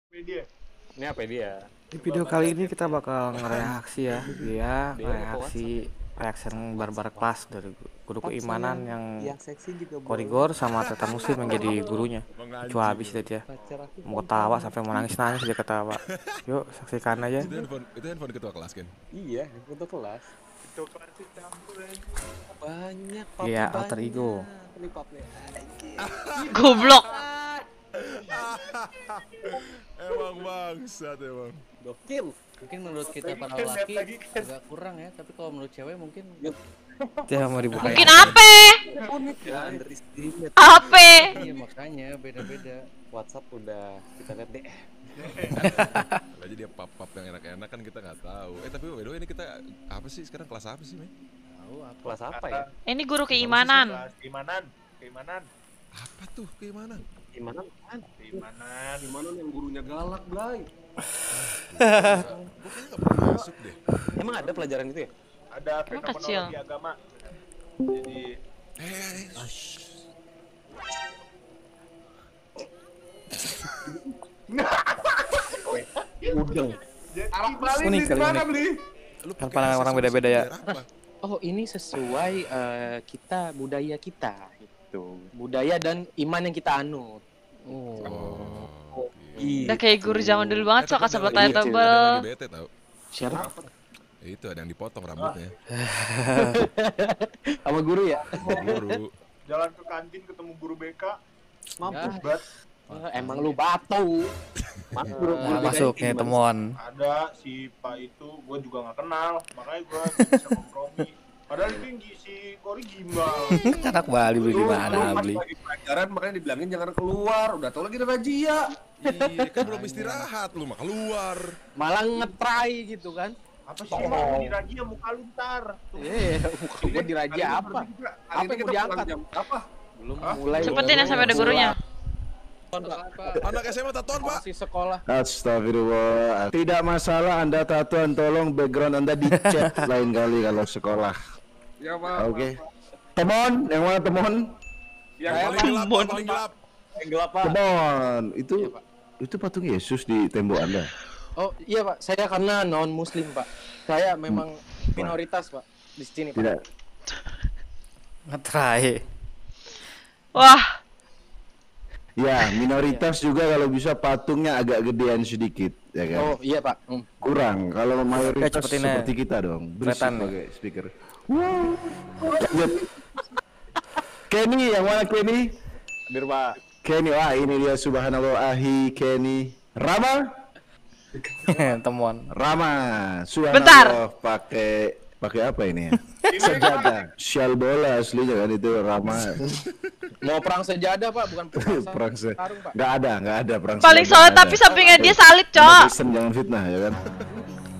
Media. Ini apa dia? Di video kali ini kita bakal ngereaksi ya, reaksi reaction barbar kelas dari guru keimanan yang seksi juga korigor sama tata muslim yang jadi gurunya. Lucu habis dia. Mau ketawa sampai mau nangis dia ketawa. Yuk saksikan aja. Itu handphone ketua kelas kan? Iya, untuk kelas. Itu kelas campuran. Banyak Iya, alter ego. Goblok. Emang bangsat emang. Gokil. Mungkin menurut kita para Lagi laki kan. agak kurang ya, tapi kalau menurut cewek mungkin Dia mau dibuka. Mungkin apa? Ya, underestimate. Apa? iya makanya beda-beda. WhatsApp udah kita lihat deh. Aja dia pap yang enak-enak kan kita nggak tahu. Tapi by the way ini kita apa sih sekarang kelas apa sih, men? Tahu apa? Kelas apa ya? Ini guru keimanan. Kelas keimanan. Keimanan. Apa tuh gimana? Gimana kan? Keimanan. Gimana yang gurunya galak, Blay? Gue kayaknya nggak pernah masuk deh. Emang ada pelajaran itu ya? Ada Emang kecil. fenomenologi agama. Jadi Udeng. Arah Bali Unik di kali, mana, unik. Bli? Lu Kan pakai pandangan asas orang beda-beda ya. sejarah apa? Oh, ini sesuai kita budaya kita gitu. Budaya dan iman yang kita anut. Oh. Oh. Udah kayak guru zaman dulu banget, sok asal Ada table. yang lagi bete tau. Siapa? Itu ada yang dipotong rambutnya. Sama guru ya? Guru. jalan ke kantin ketemu guru BK. Mampus Ya. banget. Emang lu batu. Mas guru Nah, masuk nih temuan. Ada si Pak itu, gue juga nggak kenal, makanya gue bisa kompromi. Padahal itu si Kori gimbal. Anak Bali beli di mana Pas beli? lagi pelajaran makanya dibilangin jangan keluar. Udah tau lagi ada razia. Iya, kan belum istirahat lu mah keluar. Malah ngetrai gitu kan. Apa sih mau dirajia muka lu ntar? Muka gua diraja apa? Apa yang mau diangkat? Jam apa? Belum mulai. Cepetin ya sampai ada gurunya. Anak SMA tatoan, Pak. Masih sekolah. Astagfirullah. Tidak masalah Anda tatoan, tolong background Anda dicet lain kali kalau sekolah. Ya, Pak. Oke. Temon, yang mana temon? Yang Paling gelap, Pak, paling gelap. Gelap, Pak. Temon. Iya, Pak. Itu patung Yesus di tembok Anda. Oh, iya, Pak. Saya karena non muslim, Pak. Saya memang minoritas, Pak, di sini, Pak. Tidak. Ngetrai. Wah, Ya, minoritas juga kalau bisa patungnya agak gedean sedikit, ya kan? Oh, iya, Pak. Kurang. Kalau mayoritas cepetin aja. seperti kita dong. Berisik Kelihatan nih. pakai speaker. Lanjut. Kenny, yang mana Kenny? Hadir, Pak. Kenny, wah ini dia subhanallah ahi Kenny. Rama? Temuan. Rama, subhanallah Bentar. pakai apa ini ya? Sejadah. Sial bola aslinya kan itu Rama. Mau perang sejadah, Pak, bukan Perang sarung, Pak. Nggak ada perang paling sejadah, solid nggak tapi ada. sampingnya dia salib, Umat Cok. Kristen jangan fitnah ya kan.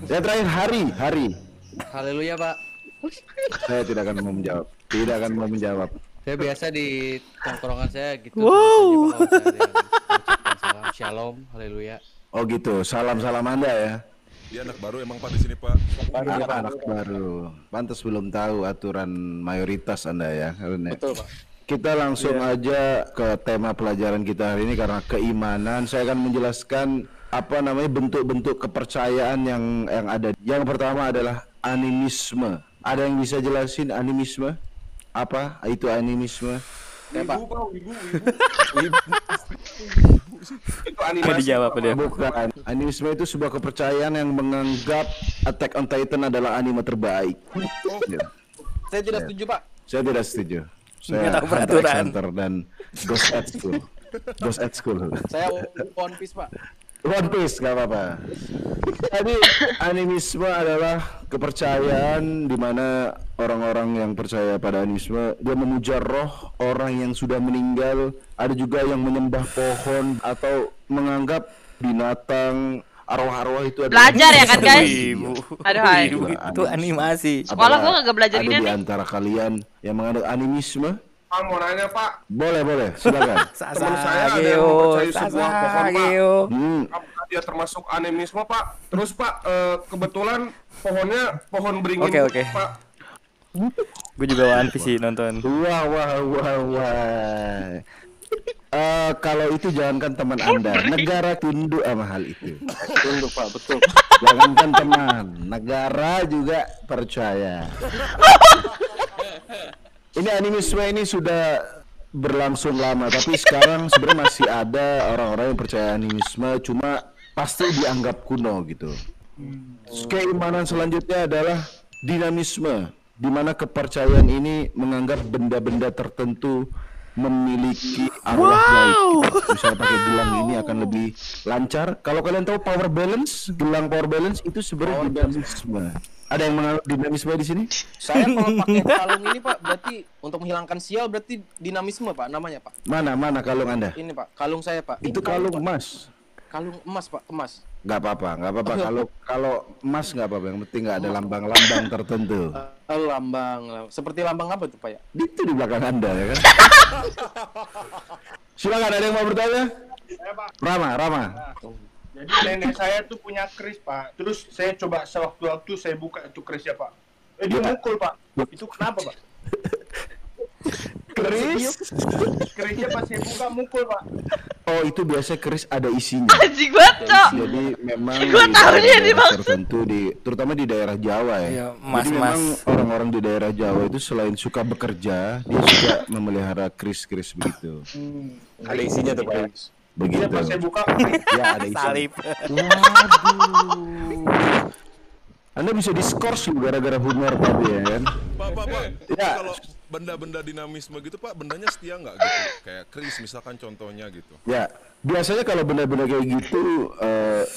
Yang terakhir Hari. Haleluya, Pak. Saya tidak akan mau menjawab. Tidak akan mau menjawab. Saya biasa di tongkrongan saya gitu. Wow. Kalau saya ada yang mengucapkan salam shalom, haleluya. Oh gitu. Salam Anda ya. Dia anak baru emang, Pak, di sini, Pak. Anak baru. Pantas belum tahu aturan mayoritas Anda ya. Betul, Pak. Kita langsung aja ke tema pelajaran kita hari ini karena keimanan. Saya akan menjelaskan apa namanya bentuk-bentuk kepercayaan yang ada. Yang pertama adalah animisme. Ada yang bisa jelasin animisme? Apa itu animisme? Wibu, Pak, wibu. Itu Apa animasi. dijawab dia? Bukan. Animisme itu sebuah kepercayaan yang menganggap Attack on Titan adalah anime terbaik. Ya. Saya tidak setuju, Pak. Saya tidak setuju. Saya Nggak tahu Hunter x peraturan. Hunter dan Ghost at School. Ghost at School. Saya One Piece, Pak. One Piece gak apa-apa. Jadi animisme adalah kepercayaan di mana orang-orang yang percaya pada animisme dia memuja roh orang yang sudah meninggal. Ada juga yang menyembah pohon atau menganggap binatang, arwah-arwah itu adalah Belajar ya kan, guys? Ibu. Aduh, hai. Ibu, itu animasi. Sekolah gua nggak belajar ada gini di nih. antara kalian yang menganut animisme? Pak, mau nanya, Pak. Boleh, silakan. Teman saya ada yang mempercayai sebuah pohon, Pak. Sasageo. Apakah dia termasuk animisme, Pak? Terus, Pak, kebetulan pohonnya pohon beringin, Oke. Pak. Gue juga One Piece sih nonton. Wah. Kalau itu jangankan teman Anda, negara tunduk sama hal itu. Tunduk Pak, betul. Jangankan teman, negara juga percaya. Ini animisme ini sudah berlangsung lama, tapi sekarang sebenarnya masih ada orang-orang yang percaya animisme, cuma pasti dianggap kuno gitu. Keimanan selanjutnya adalah dinamisme, di mana kepercayaan ini menganggap benda-benda tertentu memiliki arwah baik. Misalnya pakai gelang ini akan lebih lancar. Kalau kalian tahu power balance, gelang power balance itu sebenarnya dinamisme. Ada yang menganggap dinamisme di sini? Saya kalau pakai kalung ini Pak, berarti untuk menghilangkan sial berarti dinamisme Pak namanya Pak. Mana kalung Anda? Ini Pak, kalung saya Pak. Itu kalung emas. Kalung emas Pak, emas. Nggak apa-apa. Kalau emas nggak apa-apa. Yang penting nggak ada lambang-lambang tertentu. Lambang. Seperti lambang apa tuh Pak ya? Itu di belakang Anda ya kan? Silakan, ada yang mau bertanya? Saya, Pak. Rama. Jadi nenek saya tuh punya keris, Pak. Terus saya coba sewaktu-waktu saya buka itu kerisnya, Pak. Dia mukul, Pak. Itu kenapa, Pak? Kerisnya pas saya buka mukul, Pak. Oh, itu biasa keris ada isinya. Anjing banget, Cok. Jadi memang Gua tahu dia daerah dimaksud. tertentu terutama di daerah Jawa ya. Iya, Jadi memang orang-orang di daerah Jawa itu selain suka bekerja, dia juga memelihara keris-keris begitu. Ada isinya tuh Pak. Begitu. Pas saya buka, Ya, ada isinya. Salib. Anda bisa diskors lu gara-gara humor tadi ya kan? Pak. Ya. Kalau benda-benda dinamisme gitu Pak, bendanya setia nggak gitu? Kayak keris misalkan contohnya gitu. Ya, biasanya kalau benda-benda kayak gitu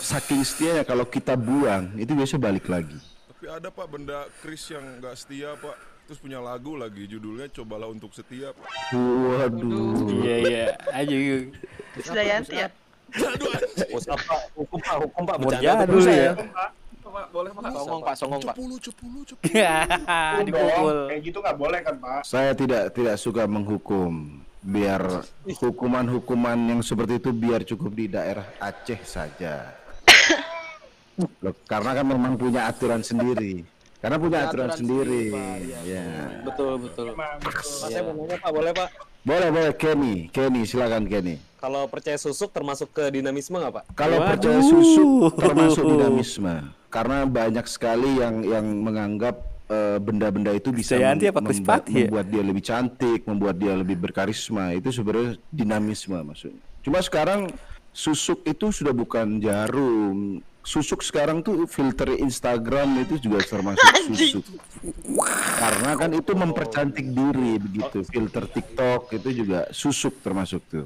saking setianya kalau kita buang itu biasa balik lagi. Tapi ada Pak benda keris yang nggak setia Pak. Terus punya lagu lagi judulnya Cobalah Untuk Setia Pak. Waduh. Iya. Ayo. Dayanti ya. Hukum Pak. Umur Bercanda jadul terus ya. Pak, boleh Pak. Songong Pak. Cepulu. Dipukul. kayak gitu nggak boleh kan, Pak? Saya tidak suka menghukum. Biar hukuman-hukuman yang seperti itu biar cukup di daerah Aceh saja. Loh, karena kan memang punya aturan sendiri. Karena punya aturan sendiri. Ya. Betul. Saya mau nanya Pak, boleh Pak? Boleh Kenny, silakan Kenny. Kalau percaya susuk termasuk ke dinamisme nggak Pak? Kalau percaya susuk termasuk dinamisme. Karena banyak sekali yang menganggap benda-benda itu bisa Dayanti apa Chris Pati ya? membuat dia lebih cantik, membuat dia lebih berkarisma. Itu sebenarnya dinamisme maksudnya. Cuma sekarang susuk itu sudah bukan jarum. Susuk sekarang tuh filter Instagram itu juga termasuk susuk. Karena kan itu mempercantik diri begitu. Filter TikTok itu juga susuk termasuk tuh.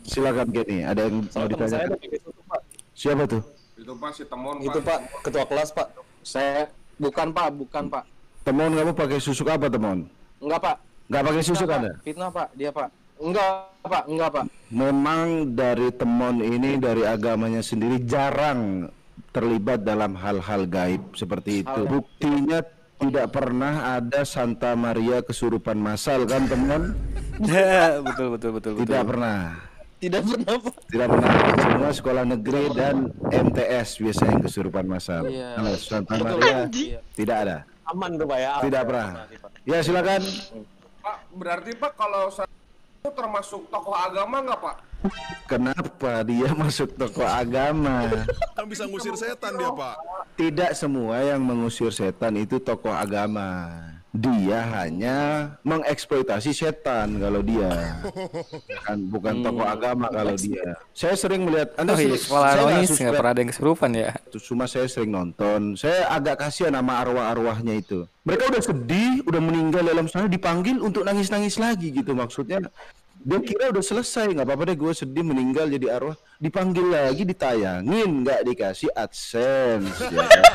Silakan Kenny, ada yang mau Teman saya ditanyakan? ada pakai susuk Pak. Siapa tuh? Itu Pak si Temon Itu Pak, ketua kelas Pak. Saya bukan Pak. Temon, kamu pakai susuk apa Temon? Enggak Pak. Nggak pakai susuk Pak. Anda? Fitnah Pak, dia Pak. Enggak Pak. Memang dari Temon ini dari agamanya sendiri jarang terlibat dalam hal-hal gaib seperti itu. Buktinya tidak pernah ada Santa Maria kesurupan massal kan Temon? Betul. Tidak pernah. Tidak pernah Pak. Tidak pernah. Semua sekolah negeri dan MTS biasanya yang kesurupan massal. Iya. Kalau Santa Maria tidak ada. Aman tuh Pak ya. Tidak pernah. Ya silakan. Pak, berarti Pak kalau saya itu termasuk tokoh agama nggak Pak? Kenapa dia masuk tokoh agama? Kan bisa ngusir setan dia Pak. Tidak semua yang mengusir setan itu tokoh agama. Dia hanya mengeksploitasi setan kalau dia. Bukan tokoh agama kalau dia. Saya sering melihat Oh iya, sekolah saya nggak Anonis suspek, nggak pernah ada yang kesurupan ya. cuma saya sering nonton. Saya agak kasihan sama arwah-arwahnya itu. Mereka udah sedih, udah meninggal dalam sana dipanggil untuk nangis-nangis lagi gitu maksudnya. Dia kira udah selesai, nggak apa-apa deh gue sedih meninggal jadi arwah, dipanggil lagi ditayangin, nggak dikasih AdSense ya kan?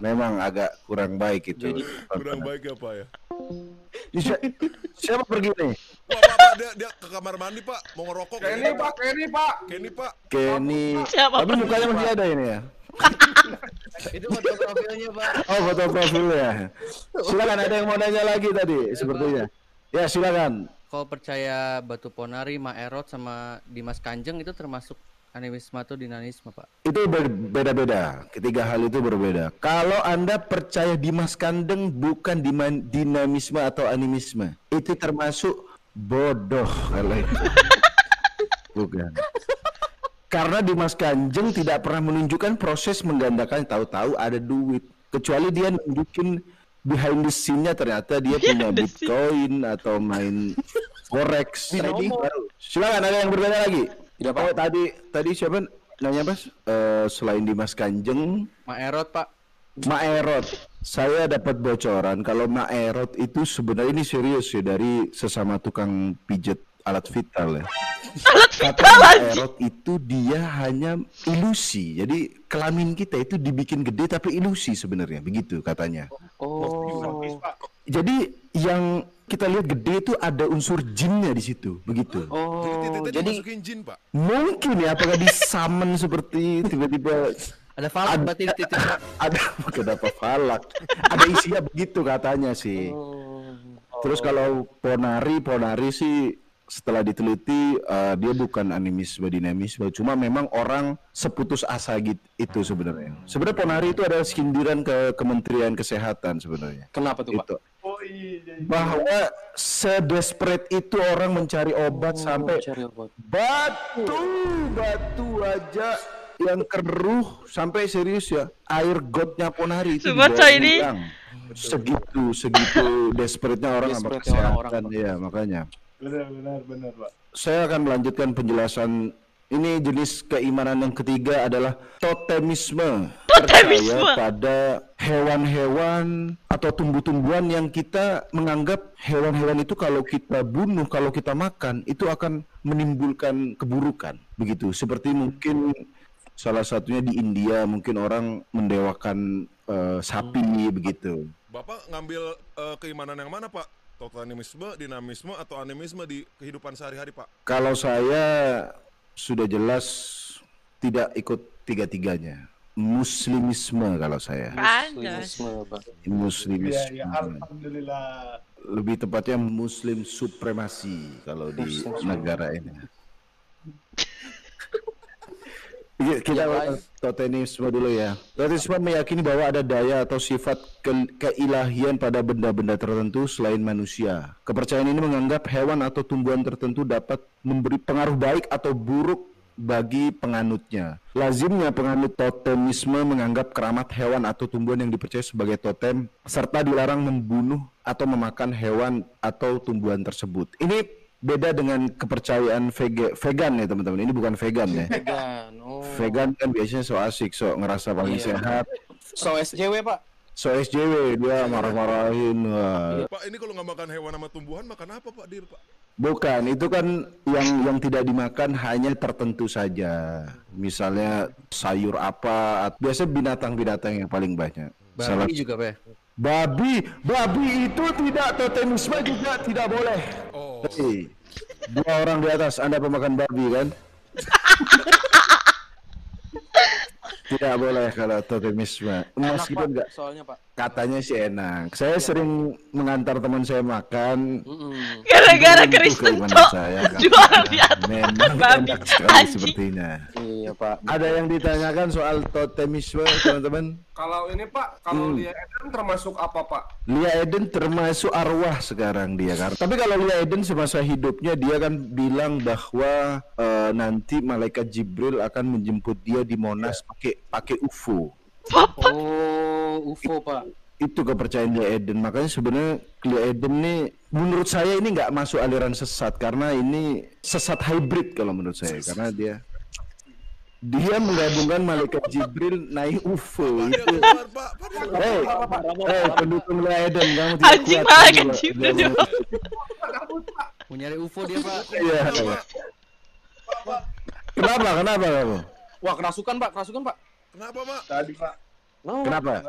Memang agak kurang baik itu. Kurang baik ya Pak ya. Siapa pergi nih? Pak, dia ke kamar mandi Pak, mau ngerokok. Kenny Pak. Kenny. Siapa? Tapi mukanya masih ada ini ya. Itu foto profilnya Pak. Oh, foto profil ya. Silakan, ada yang mau nanya lagi tadi sepertinya. Ya silakan. Kalau percaya Batu Ponari, Maerot sama Dimas Kanjeng itu termasuk animisme atau dinamisme Pak? Itu berbeda-beda. Ketiga hal itu berbeda. Kalau Anda percaya Dimas Kanjeng bukan dinamisme atau animisme. Itu termasuk Bodoh kalau itu. Bukan. Karena Dimas Kanjeng tidak pernah menunjukkan proses menggandakan, tahu-tahu ada duit. Kecuali dia nunjukin behind the scene-nya ternyata dia punya Bitcoin atau main Forex. Trading baru. Silakan, ada yang berbeda lagi? Tidak, Pak. Tadi siapa nanya, Mas? Selain Dimas Kanjeng, Maerot, Pak. Maerot. Saya dapat bocoran kalau Maerot itu sebenarnya ini serius ya, dari sesama tukang pijet alat vital ya. Kata Maerot itu dia hanya ilusi. Jadi kelamin kita itu dibikin gede tapi ilusi sebenarnya, begitu katanya. Jadi yang kita lihat gede itu ada unsur jinnya di situ, begitu. Jadi masukin jin, Pak. Mungkin ya, apakah disamen seperti tiba-tiba Ada falak berarti di titik. ada kenapa falak? Ada isinya begitu katanya sih. Terus kalau Ponari sih setelah diteliti dia bukan animisme dinamisme, cuma memang orang seputus asa gitu itu sebenarnya. Sebenarnya Ponari itu adalah sindiran ke Kementerian Kesehatan sebenarnya. Kenapa tuh, Pak? Bahwa sedesperate itu orang mencari obat sampai batu aja yang keruh sampai serius ya, air gotnya Ponari itu Subaca ini segitu desperate-nya orang sama kesehatan ya, makanya benar Pak. Saya akan melanjutkan penjelasan ini. Jenis keimanan yang ketiga adalah totemisme. Percaya pada hewan-hewan atau tumbuh-tumbuhan yang kita menganggap hewan-hewan itu kalau kita bunuh, kalau kita makan itu akan menimbulkan keburukan, begitu. Seperti mungkin salah satunya di India, mungkin orang mendewakan sapi begitu. Bapak ngambil keimanan yang mana, Pak? Totemisme, dinamisme, atau animisme di kehidupan sehari-hari, Pak? Kalau saya sudah jelas tidak ikut tiga-tiganya. Muslimisme kalau saya. Muslimisme. Ya, alhamdulillah. Lebih tepatnya Muslim supremasi kalau di negara ini. Kita totemisme dulu ya. Totemisme meyakini bahwa ada daya atau sifat keilahian pada benda-benda tertentu selain manusia. Kepercayaan ini menganggap hewan atau tumbuhan tertentu dapat memberi pengaruh baik atau buruk bagi penganutnya. Lazimnya penganut totemisme menganggap keramat hewan atau tumbuhan yang dipercaya sebagai totem, serta dilarang membunuh atau memakan hewan atau tumbuhan tersebut. Ini beda dengan kepercayaan vegan ya teman-teman. Ini bukan vegan ya. Vegan kan biasanya so asik, so ngerasa paling sehat. So SJW, Pak. So SJW, dia marah-marahin. Pak, ini kalau nggak makan hewan sama tumbuhan, makan apa, Pak Dir, Pak? Bukan, itu kan yang tidak dimakan hanya tertentu saja. Misalnya sayur apa, biasa binatang-binatang yang paling banyak. Babi juga, Pak. Babi itu tidak, totemisme juga tidak boleh. Hey, dua orang di atas, Anda pemakan babi kan? Tidak boleh kalau totemisme. Meskipun enggak, soalnya Pak. Katanya sih enak. Saya sering mengantar teman saya makan. Gara-gara Kristen Cok jual di atas Memang babi enak sekali anjing. sepertinya. Iya, Pak. Ada yang ditanyakan soal totemisme, teman-teman? Kalau ini Pak, kalau Lia Eden termasuk apa Pak? Lia Eden termasuk arwah sekarang dia kan. Tapi kalau Lia Eden semasa hidupnya dia kan bilang bahwa nanti malaikat Jibril akan menjemput dia di Monas pakai UFO. Oh, UFO, Pak. Itu kepercayaan Lia Eden. Makanya sebenarnya Lia Eden nih menurut saya ini nggak masuk aliran sesat, karena ini sesat hybrid kalau menurut saya, karena dia menggabungkan malaikat Jibril naik UFO itu. Pendukung Lia Eden, kamu tidak Anjing kuat. malaikat Jibril. Mau nyari UFO dia, Pak. Iya. Kenapa kamu? Wah, kerasukan, Pak. Kenapa, Pak? Tadi Pak, Kenapa?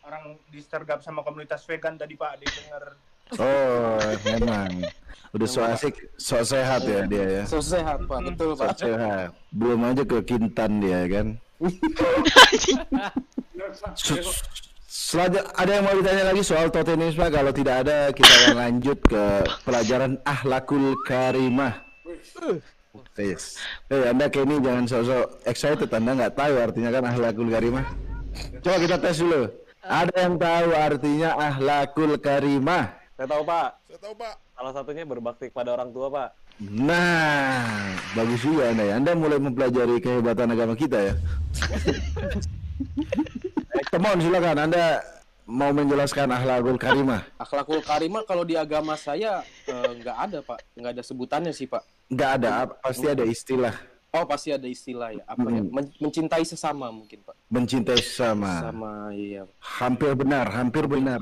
orang disergap sama komunitas vegan tadi Pak, didengar. Oh, memang. Udah so asik, so sehat ya dia ya. So sehat, Pak. Betul, So Pak. sehat. Belum aja ke Kintan dia kan. Selanjutnya ada yang mau ditanya lagi soal totemisme? Kalau tidak ada, kita akan lanjut ke pelajaran akhlakul karimah. Yes. Anda kayak ini jangan sok-sok excited, Anda nggak tahu artinya kan akhlakul karimah. Coba kita tes dulu. Ada yang tahu artinya akhlakul karimah? Saya tahu, Pak. Saya tahu, Pak. Salah satunya berbakti kepada orang tua, Pak. Nah, bagus juga Anda ya. Anda mulai mempelajari kehebatan agama kita ya. Come on, silakan. Anda mau menjelaskan akhlakul karimah? Akhlakul karimah kalau di agama saya nggak ada, Pak. Nggak ada sebutannya sih, Pak. Nggak ada, pasti ada istilah. Oh, pasti ada istilah ya. Apa ya? Mencintai sesama mungkin, Pak. Mencintai sesama. Sama, iya. Hampir benar, hampir benar.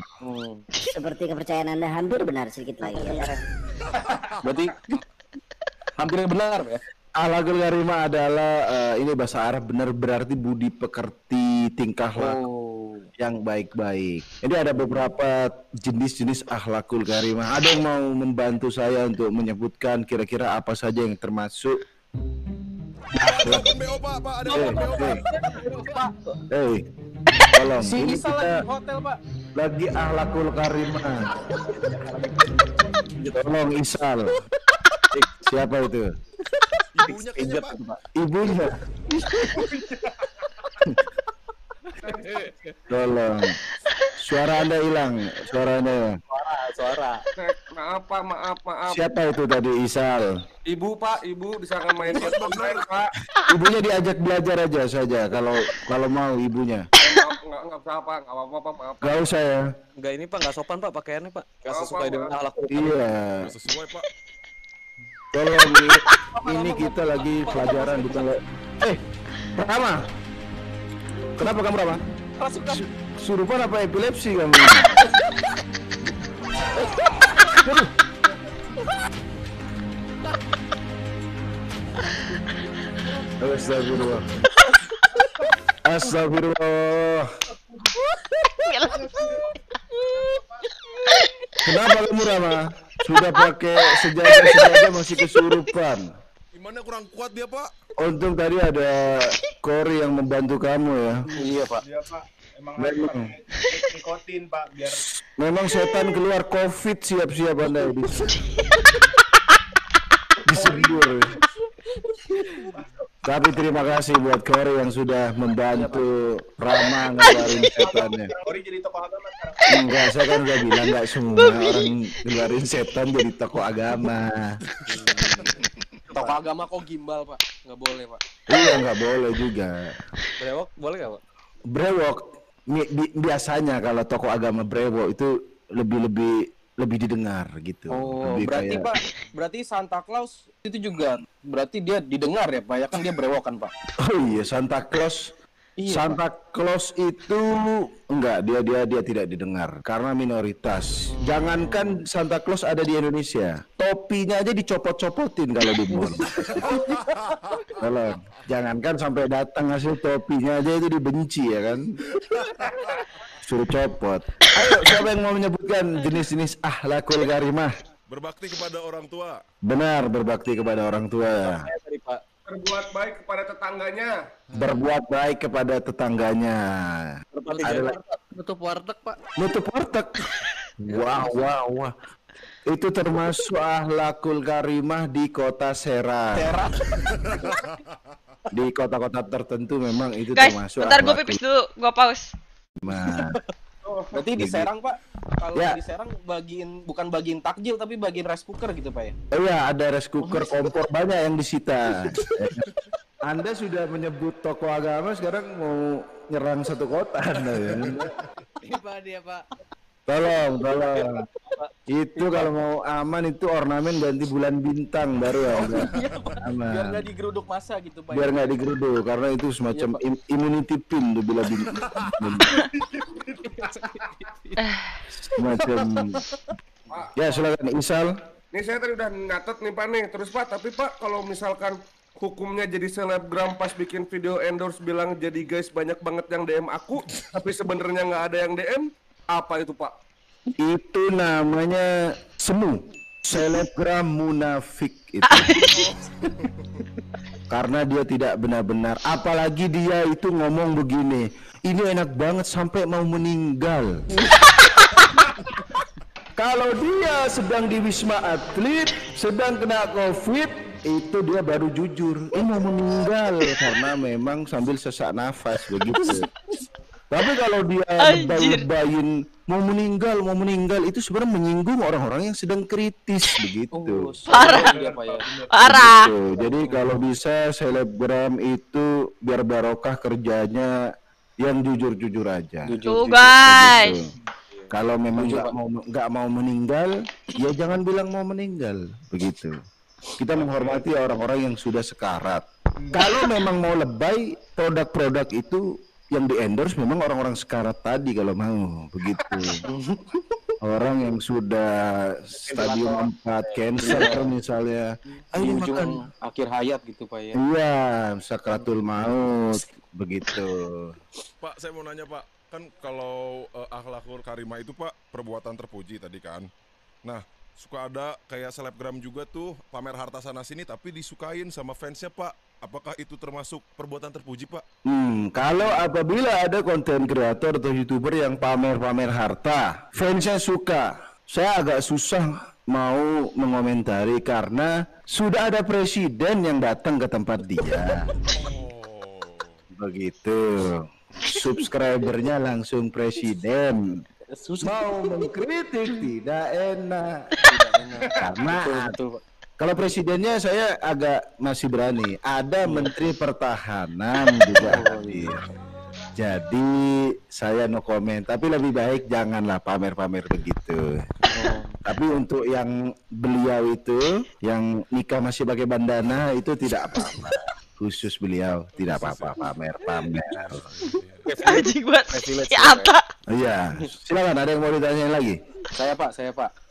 Seperti kepercayaan Anda hampir benar sedikit lagi. Berarti hampir benar ya. Akhlakul karimah adalah ini bahasa Arab, benar berarti budi pekerti, tingkah laku yang baik-baik. Jadi ada beberapa jenis-jenis akhlakul karimah. Ada yang mau membantu saya untuk menyebutkan kira-kira apa saja yang termasuk akhlak BO, Pak. Ada BO, Pak. Tolong. Ini kita hotel, Pak. Lagi akhlakul karimah. Tolong Isal. Siapa itu? Ibunya kayaknya, Pak. Ibunya. Tolong. Suara Anda hilang. Suara Anda hilang. Suara. Maaf Pak, maaf. Siapa itu tadi Isal? Ibu Pak, ibu bisa main bener Pak. Ibunya diajak belajar aja saja kalau mau ibunya. Nggak usah Pak, nggak apa-apa Pak, maaf. Gak usah ya. Enggak ini Pak, enggak sopan Pak pakaiannya Pak. Enggak sesuai dengan akhlak. Iya. Sesuai, Pak. Tolong ini kita lagi pelajaran bukan. Rama. Kenapa kamu Rama? Surupan apa epilepsi kamu? Astagfirullah. Astagfirullah. Kenapa kamu Rama? Sudah pakai sejadah masih kesurupan. Gimana kurang kuat dia, Pak? Untung tadi ada Kori yang membantu kamu ya. Iya, Pak. Iya, Pak. Emang Memang. nikotin, Pak, biar Memang setan keluar COVID, siap-siap Anda ini. Disembur. Tapi terima kasih buat Kori yang sudah membantu Rama ngeluarin setannya. Kori jadi tokoh agama sekarang. Enggak, saya kan udah bilang enggak semua orang ngeluarin setan jadi tokoh agama. Tokoh agama kok gimbal, Pak? Nggak boleh, Pak. Iya, nggak boleh juga. Brewok boleh nggak Pak? Brewok biasanya kalau tokoh agama brewok itu lebih didengar gitu. Oh, lebih berarti kayak... Pak, berarti Santa Claus itu juga berarti dia didengar ya, Pak? Ya kan dia brewokan, Pak. Oh iya, Santa Claus. Iya, Santa Claus itu enggak, dia tidak didengar karena minoritas. Jangankan Santa Claus ada di Indonesia, topinya aja dicopot-copotin kalau di mall. Tolong, jangankan sampai datang hasil topinya aja itu dibenci ya kan. Suruh copot. Ayo, siapa yang mau menyebutkan jenis-jenis akhlakul karimah? Berbakti kepada orang tua. Benar, berbakti kepada orang tua. Tadi Pak. Berbuat baik kepada tetangganya. Berbuat baik kepada tetangganya. Nutup warteg, Pak. Nutup warteg. Wah. Itu termasuk akhlakul karimah di kota Serang. Di kota-kota tertentu memang itu Guys, termasuk. bentar gue pipis dulu, gue pause. Berarti di Serang, Pak. Kalau Ya. di Serang bukan bagiin takjil tapi bagiin rice cooker gitu, Pak ya. Oh iya, ada rice cooker, kompor banyak yang disita. Anda sudah menyebut tokoh agama, sekarang mau nyerang satu kota Anda ya. Iya, Pak, dia, Pak. Tolong. Itu kalau mau aman itu ornamen ganti bulan bintang baru ya. Aman. Biar nggak digeruduk masa gitu, Pak. Biar nggak digeruduk karena itu semacam immunity pin dibilang semacam. Ya silakan Isal. Nih saya tadi udah nyatet nih Pak nih. Terus Pak, tapi Pak kalau misalkan hukumnya jadi selebgram pas bikin video endorse bilang jadi guys banyak banget yang DM aku, tapi sebenarnya nggak ada yang DM, apa itu Pak? Itu namanya semu. Selebgram munafik itu. Karena dia tidak benar-benar. Apalagi dia itu ngomong begini. Ini enak banget sampai mau meninggal. Kalau dia sedang di Wisma Atlet, sedang kena COVID, itu dia baru jujur. Ini mau meninggal karena memang sambil sesak nafas begitu. Tapi kalau dia lebay-lebayin mau meninggal itu sebenarnya menyinggung orang-orang yang sedang kritis begitu. Parah. Iya, Pak ya. Parah. Begitu. Jadi kalau bisa selebgram itu biar barokah kerjanya yang jujur-jujur aja. Tuh guys. Begitu. Kalau memang nggak mau meninggal, ya jangan bilang mau meninggal, begitu. Kita menghormati orang-orang yang sudah sekarat. Kalau memang mau lebay, produk-produk itu yang di endorse memang orang-orang sekarat tadi kalau mau, begitu. Orang yang sudah stadium 4 cancer misalnya, ayo makan akhir hayat gitu Pak ya. Iya, sakratul maut, begitu. Pak, saya mau nanya Pak, kan kalau akhlakul karimah itu Pak perbuatan terpuji tadi kan. Nah, suka ada kayak selebgram juga tuh pamer harta sana sini tapi disukain sama fansnya Pak. Apakah itu termasuk perbuatan terpuji Pak? Kalau apabila ada konten kreator atau youtuber yang pamer-pamer harta, fansnya suka, saya agak susah mau mengomentari karena sudah ada presiden yang datang ke tempat dia. Begitu. Subscribernya langsung presiden. Mau mengkritik tidak enak. Karena kalau presidennya saya agak masih berani. Ada Menteri Pertahanan juga hadir. Jadi saya no comment. Tapi lebih baik janganlah pamer-pamer begitu. Tapi untuk yang beliau itu yang nikah masih pakai bandana itu tidak apa-apa. Khusus beliau tidak apa-apa pamer-pamer. Anjing buat siapa? Iya, silakan ada yang mau ditanyain lagi? Saya Pak.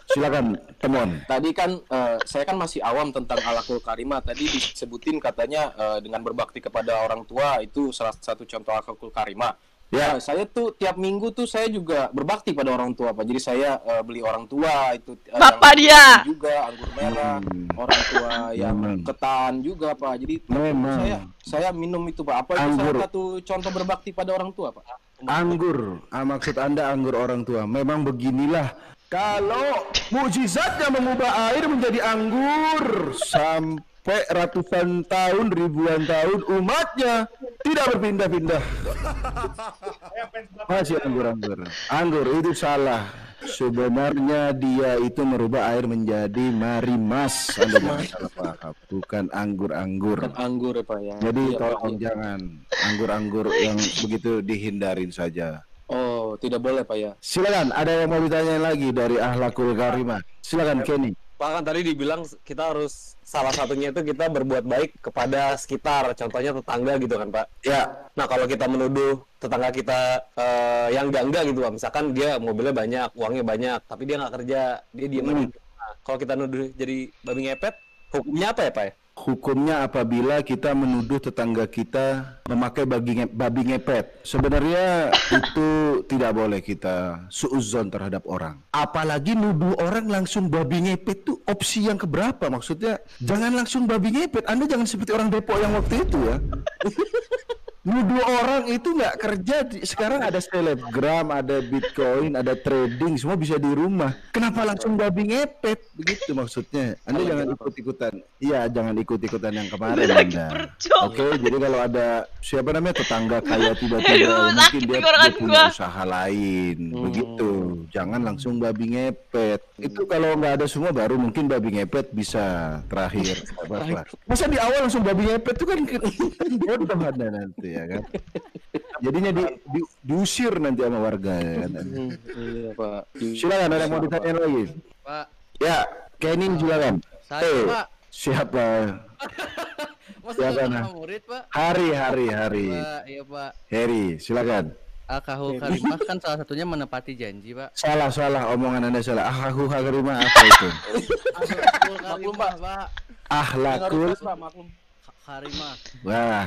Silakan Temon. Tadi kan saya kan masih awam tentang akhlakul karimah. Tadi disebutin katanya dengan berbakti kepada orang tua itu salah satu contoh akhlakul karimah. Ya, saya tuh tiap minggu tuh saya juga berbakti pada orang tua Pak. Jadi saya beli orang tua itu Bapak dia juga anggur merah, orang tua yang ketan juga Pak. Jadi saya minum itu Pak. Apa itu salah satu contoh berbakti pada orang tua Pak? Anggur, maksud Anda anggur orang tua. Memang beginilah. Kalau mukjizatnya mengubah air menjadi anggur sampai ratusan tahun, ribuan tahun umatnya tidak berpindah-pindah. Masih anggur-anggur. Anggur itu salah. Sebenarnya dia itu merubah air menjadi marimas. Anda jangan salah paham. Bukan anggur-anggur. Bukan anggur ya Pak ya. Jadi iya, tolong jangan anggur-anggur yang begitu dihindarin saja. Oh, tidak boleh Pak ya. Silakan, ada yang mau ditanyain lagi dari akhlakul karimah. Silakan Kenny. Pak kan tadi dibilang kita harus salah satunya itu kita berbuat baik kepada sekitar, contohnya tetangga gitu kan Pak. Ya. Nah kalau kita menuduh tetangga kita yang enggak gitu Pak, misalkan dia mobilnya banyak, uangnya banyak, tapi dia nggak kerja, dia diem aja. Nah, kalau kita nuduh jadi babi ngepet, hukumnya apa ya Pak ya? Hukumnya apabila kita menuduh tetangga kita memakai babi ngepet. Sebenarnya itu tidak boleh kita suudzon terhadap orang. Apalagi nuduh orang langsung babi ngepet itu opsi yang keberapa? Maksudnya jangan langsung babi ngepet. Anda jangan seperti orang Depok yang waktu itu ya. Nuduh orang itu nggak kerja, sekarang ada selebgram, ada bitcoin, ada trading, semua bisa di rumah. Kenapa langsung babi ngepet? Begitu maksudnya. Anda jangan ikut-ikutan. Iya, jangan ikut-ikutan yang kemarin Anda. Oke, jadi kalau ada siapa namanya tetangga kaya tiba-tiba mungkin dia punya usaha lain, begitu. Jangan langsung babi ngepet. Itu kalau nggak ada semua baru mungkin babi ngepet bisa terakhir. Masa di awal langsung babi ngepet itu kan bodoh Anda nanti. Ya kan? Jadinya diusir nanti sama warga ya kan? Iya Pak. Silakan ada yang mau ditanya lagi? Pak. Ya, Kenny silakan. Saya Pak. Siapa? Siapa nah? Murid Pak. Hari. Pak, iya Pak. Harry, silakan. Akhlakul karimah kan salah satunya menepati janji Pak. Salah omongan Anda salah. Akhlakul karimah apa itu? Akhlakul karimah Pak. Akhlakul karimah. Wah,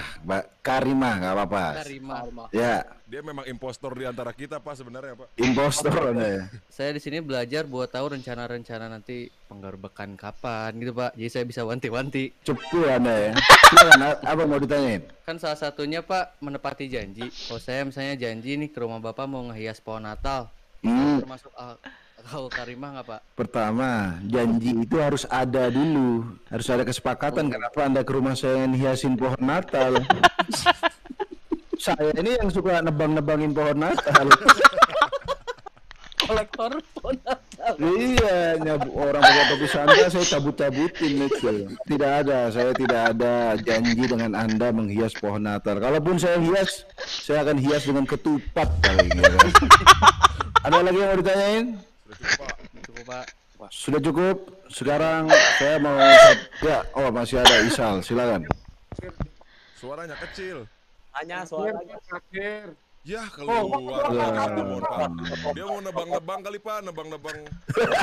karimah nggak apa-apa. Karimah. Ya. Dia memang impostor di antara kita Pak sebenarnya Pak. Impostor Anda ya. Saya di sini belajar buat tahu rencana-rencana nanti penggerbekan kapan gitu Pak. Jadi saya bisa wanti-wanti. Cepu Anda ya. Silakan, apa mau ditanyain? Kan salah satunya Pak menepati janji. Kalau saya misalnya janji nih ke rumah Bapak mau ngehias pohon Natal. Termasuk akhlakul karimah nggak Pak? Pertama, janji itu harus ada dulu. Harus ada kesepakatan. Kenapa Anda ke rumah saya hiasin pohon Natal? Saya ini yang suka nebang-nebangin pohon Natal. Kolektor pohon Natal. Iya, orang pakai topi Santa saya cabut-cabutin itu. Tidak ada, saya tidak ada janji dengan Anda menghias pohon Natal. Kalaupun saya hias, saya akan hias dengan ketupat kali gitu. Ada lagi yang mau ditanyain? Cukup, Pak. Sudah cukup. Sekarang saya mau oh masih ada Isal, silakan. Suaranya kecil. Hanya suaranya. Terakhir. Ya keluar. Dia mau nebang-nebang kali Pak, nebang-nebang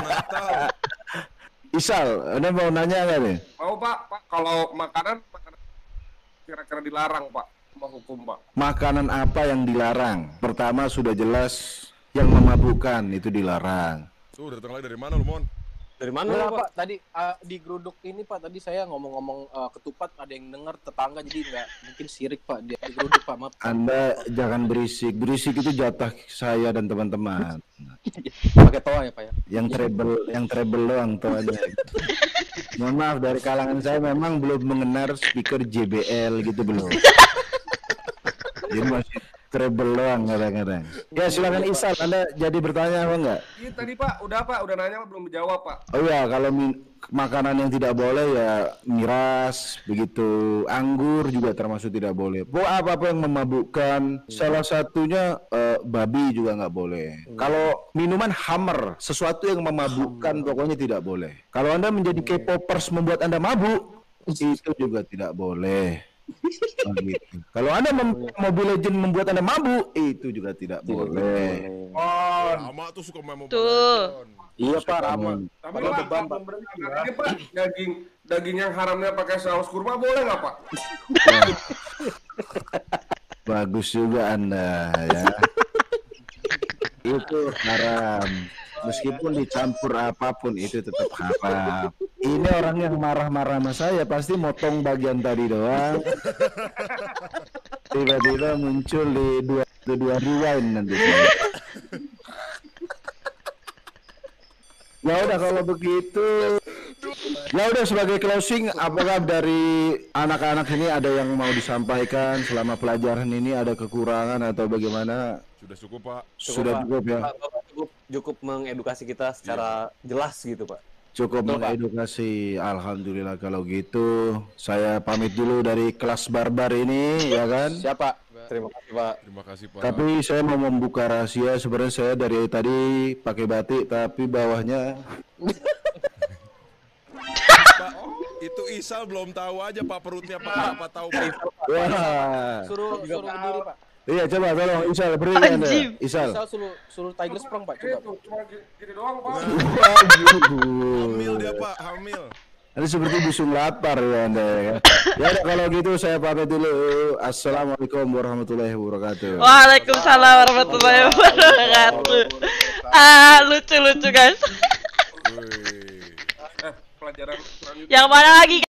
Natal. Isal, Anda mau nanya nggak nih? Mau Pak, kalau makanan kira-kira dilarang Pak sama hukum Pak. Makanan apa yang dilarang? Pertama sudah jelas yang memabukkan itu dilarang. Tuh datang lagi dari mana lu, Mon? Dari mana Enggak, lu, Pak? Pak, tadi di geruduk ini Pak, tadi saya ngomong-ngomong ketupat, ada yang dengar tetangga jadi nggak mungkin sirik Pak di geruduk Pak, maaf. Anda jangan berisik. Berisik itu jatah saya dan teman-teman. Pakai toa ya Pak ya. Yang treble doang toanya. Mohon maaf dari kalangan saya memang belum mengenal speaker JBL gitu belum. Jadi masih treble doang kadang-kadang. Ya silakan Isal, Anda jadi bertanya apa enggak? Iya tadi Pak, udah nanya belum dijawab Pak. Oh ya, kalau makanan yang tidak boleh ya miras, begitu. Anggur juga termasuk tidak boleh. Pokoknya apa-apa yang memabukkan, salah satunya babi juga nggak boleh. Kalau minuman Hammer, sesuatu yang memabukkan pokoknya tidak boleh. Kalau Anda menjadi K-popers membuat Anda mabuk, itu juga tidak boleh. Begitu. Kalau Anda Mobile Legend membuat Anda mabuk, itu juga tidak boleh. Oh, Lama tuh suka main Mobile Tuh. Legend. Iya Pak, Rama. tapi Pak, ini Pak, daging yang haramnya pakai saus kurma boleh nggak Pak? Bagus juga Anda ya. Itu haram. Meskipun dicampur apapun itu tetap haram. Ini orang yang marah-marah sama saya pasti motong bagian tadi doang. Tiba-tiba muncul di dua rewind nanti. Ya udah kalau begitu. Ya udah sebagai closing, apakah dari anak-anak ini ada yang mau disampaikan selama pelajaran ini, ada kekurangan atau bagaimana? Sudah cukup Pak. Sudah cukup ya. Pak, cukup mengedukasi kita secara jelas gitu, Pak. Cukup mengedukasi. Alhamdulillah kalau gitu. Saya pamit dulu dari kelas barbar ini, ya kan? Siapa? Terima kasih, Pak. Terima kasih Pak. Tapi saya mau membuka rahasia, sebenarnya saya dari tadi pakai batik tapi bawahnya Pak, itu Isal belum tahu aja Pak perutnya Pak, apa tahu Pak. wah. Suruh berdiri Pak. Iya coba tolong Isal beri Anda. Isal. Misal suruh Tiger Sprang Pak, coba. Itu cuma gini doang Pak. Hamil dia Pak, hamil. Ini seperti busung lapar ya Anda ya. Ya udah kalau gitu saya pamit dulu. Assalamualaikum warahmatullahi wabarakatuh. Waalaikumsalam warahmatullahi wabarakatuh. Lucu guys. Pelajaran selanjutnya. Yang mana lagi?